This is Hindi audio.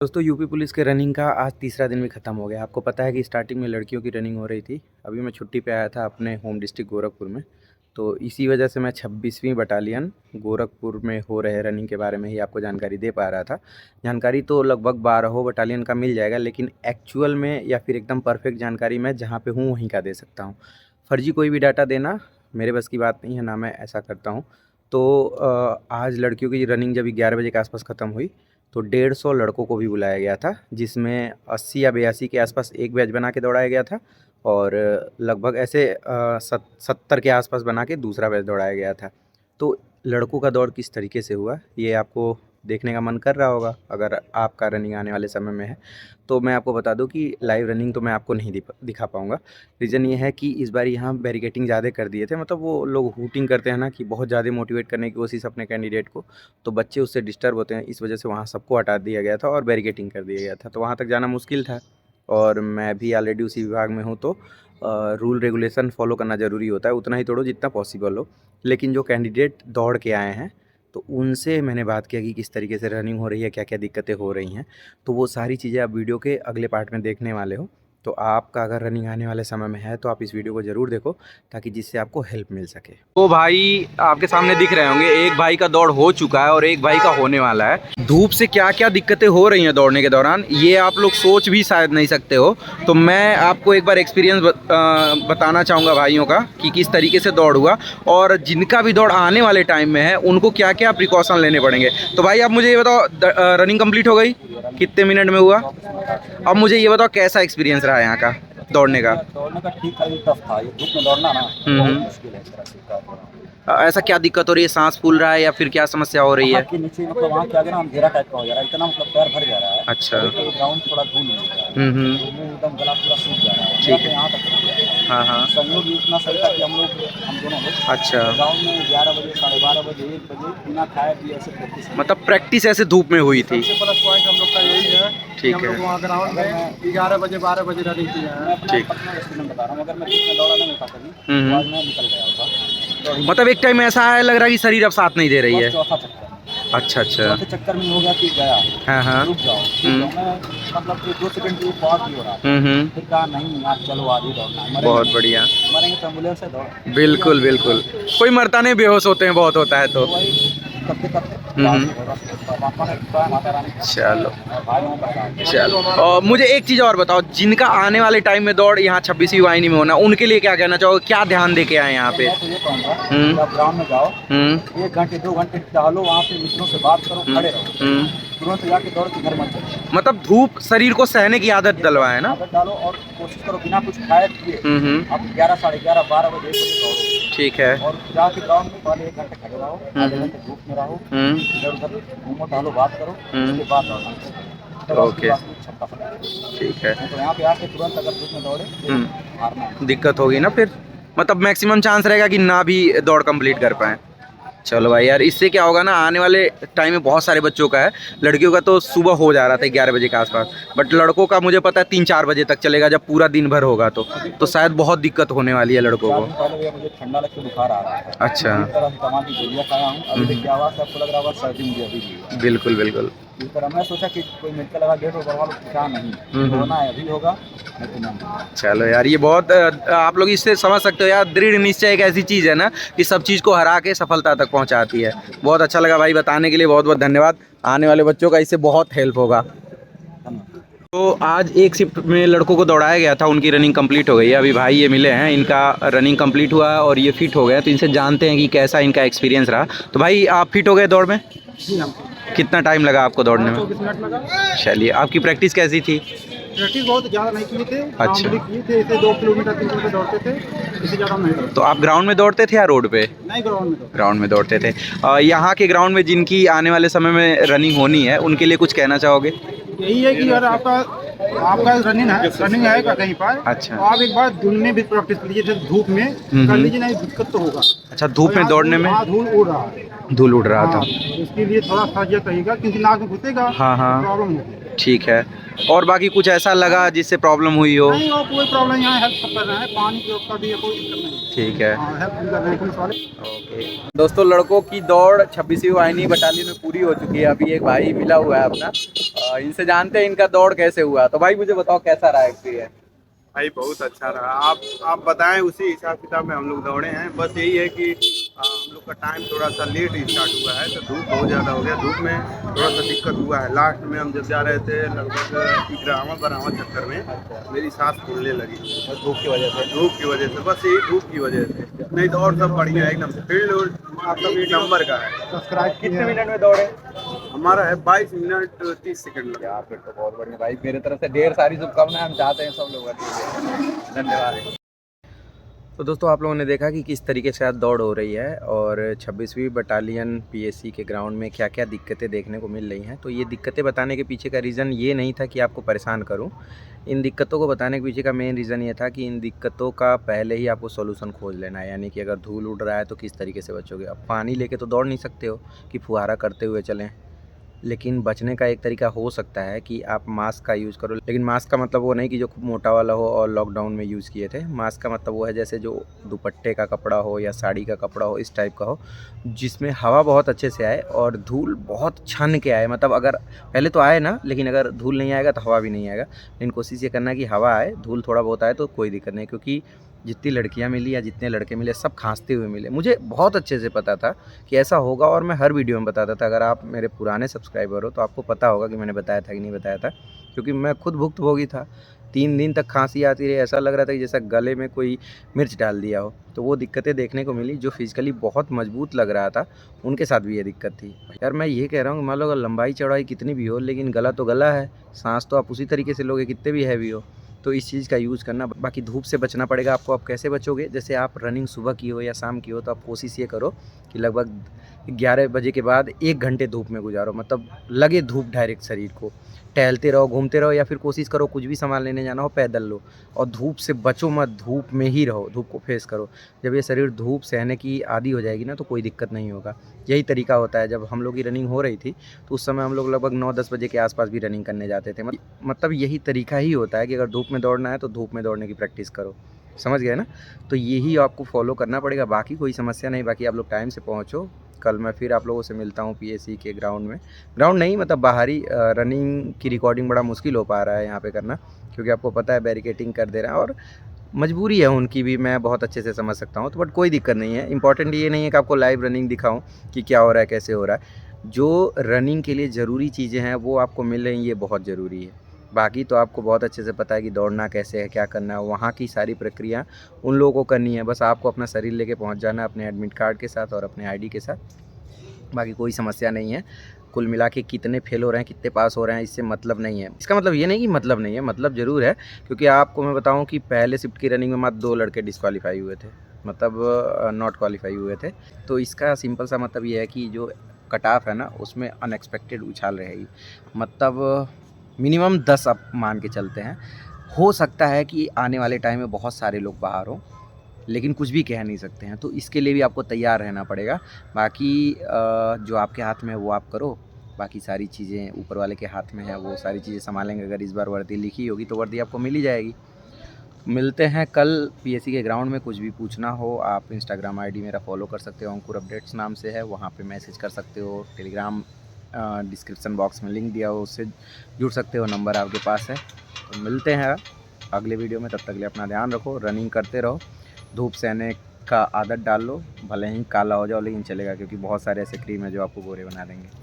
दोस्तों यूपी पुलिस के रनिंग का आज तीसरा दिन भी ख़त्म हो गया। आपको पता है कि स्टार्टिंग में लड़कियों की रनिंग हो रही थी। अभी मैं छुट्टी पे आया था अपने होम डिस्ट्रिक्ट गोरखपुर में, तो इसी वजह से मैं 26वीं बटालियन गोरखपुर में हो रहे रनिंग के बारे में ही आपको जानकारी दे पा रहा था। जानकारी तो लगभग 12 बटालियन का मिल जाएगा, लेकिन एक्चुअल में या फिर एकदम परफेक्ट जानकारी मैं जहाँ पे हूँ वहीं का दे सकता हूँ। फर्जी कोई भी डाटा देना मेरे बस की बात नहीं है, ना मैं ऐसा करता हूँ। तो आज लड़कियों की रनिंग जब 11 बजे के आसपास ख़त्म हुई तो 150 लड़कों को भी बुलाया गया था, जिसमें 80 या 82 के आसपास एक बैच बना के दौड़ाया गया था और लगभग ऐसे 70 के आसपास बना के दूसरा बैच दौड़ाया गया था। तो लड़कों का दौड़ किस तरीके से हुआ ये आपको देखने का मन कर रहा होगा अगर आपका रनिंग आने वाले समय में है। तो मैं आपको बता दूं कि लाइव रनिंग तो मैं आपको नहीं दिखा पाऊँगा। रीज़न ये है कि इस बार यहाँ बैरिकेटिंग ज़्यादा कर दिए थे, मतलब वो लोग हूटिंग करते हैं ना कि बहुत ज़्यादा मोटिवेट करने की कोशिश अपने कैंडिडेट को, तो बच्चे उससे डिस्टर्ब होते हैं। इस वजह से वहाँ सबको हटा दिया गया था और बैरिकेटिंग कर दिया गया था, तो वहाँ तक जाना मुश्किल था। और मैं भी ऑलरेडी उसी विभाग में हूँ, तो रूल रेगुलेशन फॉलो करना ज़रूरी होता है। उतना ही दौड़ो जितना पॉसिबल हो। लेकिन जो कैंडिडेट दौड़ के आए हैं तो उनसे मैंने बात किया कि किस तरीके से रनिंग हो रही है, क्या क्या दिक्कतें हो रही हैं। तो वो सारी चीज़ें आप वीडियो के अगले पार्ट में देखने वाले हो। तो आपका अगर रनिंग आने वाले समय में है तो आप इस वीडियो को ज़रूर देखो, ताकि जिससे आपको हेल्प मिल सके। तो भाई आपके सामने दिख रहे होंगे, एक भाई का दौड़ हो चुका है और एक भाई का होने वाला है। धूप से क्या क्या दिक्कतें हो रही हैं दौड़ने के दौरान, ये आप लोग सोच भी शायद नहीं सकते हो। तो मैं आपको एक बार एक्सपीरियंस बताना चाहूँगा भाइयों का कि किस तरीके से दौड़ हुआ और जिनका भी दौड़ आने वाले टाइम में है उनको क्या क्या प्रिकॉशन लेने पड़ेंगे। तो भाई आप मुझे ये बताओ, रनिंग कंप्लीट हो गई, कितने मिनट में हुआ? अब मुझे ये बताओ कैसा एक्सपीरियंस रहा यहाँ का दौड़ने का? ठीक था, टफ था। ये धूप में दौड़ना ना बहुत मुश्किल है, इस तरह से का दौड़ना। ऐसा क्या दिक्कत हो रही है? सांस फूल रहा है या फिर क्या समस्या हो रही है? वहाँ के नीचे मतलब वहाँ के आगे ना अंधेरा टाइप का हो जा रहा है, इतना मतलब पैर भर जा रहा है। अच्छा। और एक ग्राउंड थोड़ा धूल मिल रहा है, तो मुंह एकदम गला पूरा सूख जा रहा है। ठीक है। यहाँ तक हो गया है। हाँ हाँ। संयोग भी इतना सही था कि हम दोनों लोग अच्छा, ग्राउंड में 11 बजे, 12:30 बजे, 1 बजे बिना खाए पिए ऐसे प्रैक्टिस। मतलब प्रैक्टिस ऐसे धूप में हुई थी? सबसे प्लस पॉइंट हम लोग का यही है कि ठीक हम है। लोग वहाँ ग्राउंड में 11 बजे 12 बजे रनिंग किए हैं। ठीक। मैं अपना एक्सपीरियंस बता रहा हूँ, अगर मैं धूप में दौड़ा नहीं होता कभी तो आज मैं निकल गया होता। मतलब एक टाइम ऐसा है लग रहा है कि शरीर अब साथ नहीं दे रही है। चौथा चक्कर में, अच्छा अच्छा। चौथे चक्कर में हो गया कि गया। हाँ हाँ। रुक जाओ, मैं मतलब कि 2 सेकंड की पॉज भी हो रहा था। फिर कहा नहीं यार चलो आज ही दौड़ना है, बहुत बढ़िया। मरेंगे तो एम्बुलेंस से दौड़। बिल्कुल बिल्कुल, कोई मरता नहीं, बेहोश होते हैं बहुत होता है तो। वही करते करते पापा ने माता रानी चलो भाइयों का साथ। चलो, और मुझे एक चीज़ और बताओ, जिनका आने वाले टाइम में दौड़ यहाँ 26वीं वाहिनी में होना, उनके लिए क्या कहना चाहोगे? क्या ध्यान दे के आए यहाँ पे? मैं तो ये कहूँगा कि आप ग्राउंड में जाओ, 1 घंटे 2 घंटे टहलो, वहाँ पे मित्रों से बात करो, खड़े रहो, तुरंत जाके दौड़ के घर मत चलो। मतलब धूप शरीर को सहने की आदत डलवाए ना। आदत डालो और कोशिश करो बिना कुछ खाए पिए आप 11, साढ़े 11, 12 बजे दौड़ो। ठीक है। और जाके ग्राउंड में पहले 1 घंटे खड़े रहो, आधे घंटे धूप में रहो, इधर उधर घूमो टहलो, बात करो, उसके बाद दौड़ना। ओके ठीक है। तो यहाँ पे आके तुरंत अगर धूप में दौड़े हारना दिक्कत होगी ना फिर, मतलब मैक्सिमम चांस रहेगा कि ना भी दौड़ कंप्लीट कर पाएँ। चलो भाई यार, इससे क्या होगा ना, आने वाले टाइम में बहुत सारे बच्चों का है। लड़कियों का तो सुबह हो जा रहा था 11 बजे के आसपास, बट लड़कों का मुझे पता है 3-4 बजे तक चलेगा, जब पूरा दिन भर होगा तो शायद बहुत दिक्कत होने वाली है लड़कों को। पहले मुझे ठंडा लग के बुखार आ रहा था। अच्छा। दवा की गोलियां खाया हूँ, अभी क्या आवाज़ आपको लग रहा होगा सर्दी मुझे अभी भी है। बिल्कुल बिल्कुल। इस तरह मैं सोचा कि कोई मेडिकल लगा डेट करवा लो, क्या नहीं होना है अभी होगा, नहीं तो नहीं। चलो यार, ये बहुत आप लोग इससे समझ सकते हो यार, दृढ़ निश्चय एक ऐसी चीज़ है ना कि सब चीज़ को हरा के सफलता तक पहुंचाती है। बहुत अच्छा लगा भाई, बताने के लिए बहुत बहुत धन्यवाद। आने वाले बच्चों का इससे बहुत हेल्प होगा। तो आज एक शिफ्ट में लड़कों को दौड़ाया गया था, उनकी रनिंग कंप्लीट हो गई है। अभी भाई ये मिले हैं, इनका रनिंग कंप्लीट हुआ है और ये फिट हो गया, तो इनसे जानते हैं कि कैसा इनका एक्सपीरियंस रहा। तो भाई आप फिट हो गए दौड़ में? कितना टाइम लगा आपको दौड़ने में? 24 मिनट लगा। चलिए, आपकी प्रैक्टिस कैसी थी? प्रैक्टिस बहुत ज़्यादा नहीं किए थे। अच्छा। किए थे, इसे 2 किलोमीटर 3 किलोमीटर दौड़ते थे, इससे ज़्यादा नहीं दौड़ते। तो आप ग्राउंड में दौड़ते थे या रोड पे? नहीं, ग्राउंड में ग्राउंड में दौड़ते थे। यहाँ के ग्राउंड में जिनकी आने वाले समय में रनिंग होनी है, उनके लिए कुछ कहना चाहोगे? यही है कि अगर आपका रनिंग है कहीं पर, अच्छा। तो आप एक बार धूल में भी प्रैक्टिस कीजिए, जैसे धूप में कर लीजिए, नहीं दिक्कत तो होगा। अच्छा, धूप में दौड़ने में धूल उड़ रहा है, धूल उड़ रहा था। इसके लिए थोड़ा सजग रहिएगा, क्योंकि नाक में घुसेगा, हाँ हाँ। प्रॉब्लम होगी। ठीक है। और बाकी कुछ ऐसा लगा जिससे प्रॉब्लम हुई हो? नहीं, और कोई प्रॉब्लम नहीं, यहाँ हेल्प कर रहे हैं, पानी की का भी कोई दिक्कत नहीं। ठीक है, हाँ, हेल्प भी कर रहे हैं पुलिस वाले। ओके। दोस्तों, लड़कों की दौड़ 26वीं वाहिनी बटालियन में पूरी हो चुकी है। अभी एक भाई मिला हुआ है अपना, इनसे जानते हैं इनका दौड़ कैसे हुआ। तो भाई मुझे बताओ कैसा रहा एक्सपीरियंस? भाई बहुत अच्छा रहा। आप बताएं, उसी हिसाब किताब में हम लोग दौड़े हैं। बस यही है कि हम लोग का टाइम थोड़ा सा लेट स्टार्ट हुआ है, तो धूप बहुत ज़्यादा हो गया। धूप में थोड़ा सा दिक्कत हुआ है। लास्ट में हम जब जा रहे थे लगभग 11वां चक्कर में मेरी सांस फूलने लगी, बस धूप की वजह से। धूप की वजह से, बस यही धूप की वजह से। नहीं तो और सब बढ़िया है एकदम। फील्ड मतलब नंबर का है। सब्सक्राइब कितने मिनट में दौड़े? हमारा है 22 मिनट 30 सेकंड लगा। यार फिर तो बहुत बढ़िया भाई, मेरे तरफ से ढेर सारी शुभकामनाएं। हम चाहते हैं सब लोग धन्यवाद। तो दोस्तों, आप लोगों ने देखा कि किस तरीके से आज दौड़ हो रही है और 26वीं बटालियन पीएसी के ग्राउंड में क्या क्या दिक्कतें देखने को मिल रही हैं। तो ये दिक्कतें बताने के पीछे का रीज़न ये नहीं था कि आपको परेशान करूं। इन दिक्कतों को बताने के पीछे का मेन रीज़न ये था कि इन दिक्कतों का पहले ही आपको सॉल्यूशन खोज लेना है। यानी कि अगर धूल उड़ रहा है तो किस तरीके से बचोगे। अब पानी लेके तो दौड़ नहीं सकते हो कि फुहारा करते हुए चलें, लेकिन बचने का एक तरीका हो सकता है कि आप मास्क का यूज़ करो। लेकिन मास्क का मतलब वो नहीं कि जो खूब मोटा वाला हो और लॉकडाउन में यूज़ किए थे। मास्क का मतलब वो है जैसे जो दुपट्टे का कपड़ा हो या साड़ी का कपड़ा हो, इस टाइप का हो, जिसमें हवा बहुत अच्छे से आए और धूल बहुत छन के आए। मतलब अगर पहले तो आए ना, लेकिन अगर धूल नहीं आएगा तो हवा भी नहीं आएगा। लेकिन कोशिश ये करना कि हवा आए, धूल थोड़ा बहुत आए तो कोई दिक्कत नहीं। क्योंकि जितनी लड़कियां मिली या जितने लड़के मिले, सब खांसते हुए मिले। मुझे बहुत अच्छे से पता था कि ऐसा होगा और मैं हर वीडियो में बताता था। अगर आप मेरे पुराने सब्सक्राइबर हो तो आपको पता होगा कि मैंने बताया था कि नहीं बताया था, क्योंकि मैं खुद भुक्तभोगी था। 3 दिन तक खांसी आती रही, ऐसा लग रहा था कि जैसा गले में कोई मिर्च डाल दिया हो। तो वो दिक्कतें देखने को मिली। जो फिजिकली बहुत मजबूत लग रहा था उनके साथ भी ये दिक्कत थी। यार मैं ये कह रहा हूँ, मान लो अगर लंबाई चौड़ाई कितनी भी हो, लेकिन गला तो गला है। सांस तो आप उसी तरीके से लोगे कितने भी हैवी हो। तो इस चीज़ का यूज़ करना। बाकी धूप से बचना पड़ेगा आपको। आप कैसे बचोगे? जैसे आप रनिंग सुबह की हो या शाम की हो, तो आप कोशिश ये करो कि लगभग 11 बजे के बाद 1 घंटे धूप में गुजारो। मतलब लगे धूप डायरेक्ट शरीर को, टहलते रहो, घूमते रहो, या फिर कोशिश करो कुछ भी सामान लेने जाना हो पैदल लो। और धूप से बचो मत, धूप में ही रहो, धूप को फेस करो। जब ये शरीर धूप सहने की आदी हो जाएगी ना, तो कोई दिक्कत नहीं होगा। यही तरीका होता है। जब हम लोग की रनिंग हो रही थी तो उस समय हम लोग लगभग 9-10 बजे के आसपास भी रनिंग करने जाते थे। मतलब यही तरीका ही होता है कि अगर धूप में दौड़ना है तो धूप में दौड़ने की प्रैक्टिस करो। समझ गए ना? तो यही आपको फॉलो करना पड़ेगा। बाकी कोई समस्या नहीं। बाकी आप लोग टाइम से पहुँचो। कल मैं फिर आप लोगों से मिलता हूँ पीएसी के ग्राउंड में। ग्राउंड नहीं, मतलब बाहरी। रनिंग की रिकॉर्डिंग बड़ा मुश्किल हो पा रहा है यहाँ पे करना, क्योंकि आपको पता है बैरिकेटिंग कर दे रहा है और मजबूरी है उनकी भी, मैं बहुत अच्छे से समझ सकता हूँ। तो बट कोई दिक्कत नहीं है। इंपॉर्टेंट ये नहीं है कि आपको लाइव रनिंग दिखाऊँ कि क्या हो रहा है, कैसे हो रहा है। जो रनिंग के लिए ज़रूरी चीज़ें हैं वो आपको मिल रही हैं, ये बहुत ज़रूरी है। बाकी तो आपको बहुत अच्छे से पता है कि दौड़ना कैसे है, क्या करना है। वहाँ की सारी प्रक्रिया उन लोगों को करनी है। बस आपको अपना शरीर लेके पहुँच जाना है अपने एडमिट कार्ड के साथ और अपने आईडी के साथ। बाकी कोई समस्या नहीं है। कुल मिला के कितने फेल हो रहे हैं, कितने पास हो रहे हैं, इससे मतलब नहीं है। इसका मतलब ये नहीं कि मतलब नहीं है, मतलब ज़रूर है। क्योंकि आपको मैं बताऊं कि पहले शिफ्ट की रनिंग में मात्र 2 लड़के डिस्क्वालीफाई हुए थे, मतलब नॉट क्वालिफाई हुए थे। तो इसका सिंपल सा मतलब ये है कि जो कट ऑफ है ना, उसमें अनएक्सपेक्टेड उछाल रहेगी। मतलब मिनिमम 10 आप मान के चलते हैं। हो सकता है कि आने वाले टाइम में बहुत सारे लोग बाहर हों, लेकिन कुछ भी कह नहीं सकते हैं। तो इसके लिए भी आपको तैयार रहना पड़ेगा। बाकी जो आपके हाथ में है वो आप करो। बाकी सारी चीज़ें ऊपर वाले के हाथ में है, वो सारी चीज़ें संभालेंगे। अगर इस बार वर्दी लिखी होगी तो वर्दी आपको मिल ही जाएगी। मिलते हैं कल पीएसी के ग्राउंड में। कुछ भी पूछना हो आप इंस्टाग्राम आईडी मेरा फॉलो कर सकते हो, अंकुर अपडेट्स नाम से है, वहाँ पे मैसेज कर सकते हो। टेलीग्राम डिस्क्रिप्शन बॉक्स में लिंक दिया हो, उससे जुड़ सकते हो, नंबर आपके पास है। तो मिलते हैं अगले वीडियो में। तब तक के लिए अपना ध्यान रखो, रनिंग करते रहो, धूप सहने का आदत डाल लो। भले ही काला हो जाओ लेकिन चलेगा, क्योंकि बहुत सारे ऐसे क्रीम है जो आपको गोरे बना देंगे।